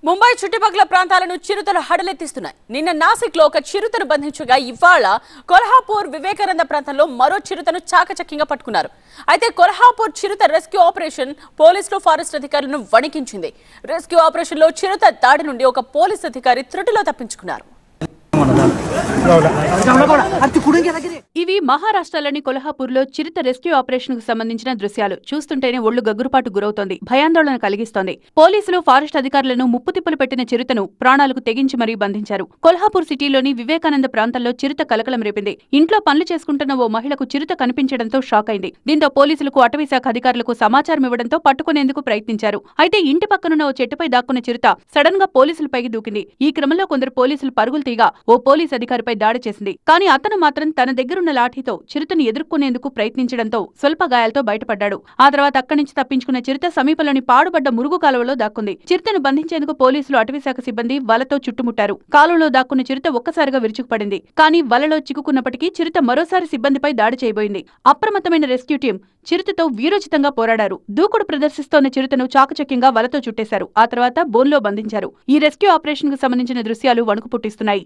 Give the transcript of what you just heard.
ముంబై చుట్టుపక్కల ప్రాంతాలను చిరుతలు హడలెత్తిస్తున్నాయి. నిన్న నాసిక్ లో ఒక చిరుతను బంధించగా ఇవాళ కొల్హాపూర్ వివేకానంద ప్రాంతంలో మరో చిరుతను చాకచక్యంగా పట్టుకున్నారు. అయితే కొల్హాపూర్ చిరుత రెస్క్యూ ఆపరేషన్ పోలీసులు ఫారెస్ట్ అధికారులను వణికించింది. రెస్క్యూ ఆపరేషన్ లో చిరుత దాడి నుండి ఒక పోలీస్ అధికారి త్రుటిలో తప్పించుకున్నారు. ఇవి మహారాష్ట్రలోని కొల్హాపూర్లో చిరుత రెస్క్యూ ఆపరేషన్ కు సంబంధించిన దృశ్యాలు. చూస్తుంటేనే ఒళ్లు గగ్గురుపాటు గురవుతోంది, భయాందోళన కలిగిస్తోంది. పోలీసులు ఫారెస్ట్ అధికారులను ముప్పుతిప్పులు పెట్టిన చిరుతను ప్రాణాలకు తెగించి మరీ బంధించారు. కొల్హాపూర్ సిటీలోని వివేకానంద ప్రాంతంలో చిరుత కలకలం రేపింది. ఇంట్లో పనులు చేసుకుంటున్న ఓ మహిళకు చిరుత కనిపించడంతో షాక్ అయింది. దీంతో పోలీసులకు అటవీశాఖ అధికారులకు సమాచారం ఇవ్వడంతో పట్టుకునేందుకు ప్రయత్నించారు. అయితే ఇంటి పక్కనున్న ఓ చెట్టుపై దాక్కున్న చిరుత సడన్ గా పోలీసులపైకి దూకింది. ఈ క్రమంలో కొందరు పోలీసులు పరుగులు తీగా ఓ పోలీస్ అధికారిపై దాడి చేసింది. కానీ అతను మాత్రం తన దగ్గరున్న లాఠీతో చిరుతను ఎదుర్కొనేందుకు ప్రయత్నించడంతో స్వల్ప గాయాలతో బయటపడ్డాడు. ఆ తర్వాత అక్కడి నుంచి తప్పించుకున్న చిరుత సమీపంలోని పాడుబడ్డ మురుగు కాలువలో దాక్కుంది. చిరుతను బంధించేందుకు పోలీసులు అటవీశాఖ సిబ్బంది వలతో చుట్టుముట్టారు. కాలువలో దాక్కున్న చిరుత ఒక్కసారిగా విరుచుకుపడింది. కానీ వలలో చిక్కుకున్నప్పటికీ చిరుత మరోసారి సిబ్బందిపై దాడి చేయబోయింది. అప్రమత్తమైన రెస్క్యూ టీం చిరుతతో వీరోచితంగా పోరాడారు. దూకుడు ప్రదర్శిస్తోన్న చిరుతను చాకచక్యంగా వలతో చుట్టేశారు. ఆ తర్వాత బోన్లో బంధించారు. ఈ రెస్క్యూ ఆపరేషన్ కు సంబంధించిన దృశ్యాలు వణుకు పుట్టిస్తున్నాయి.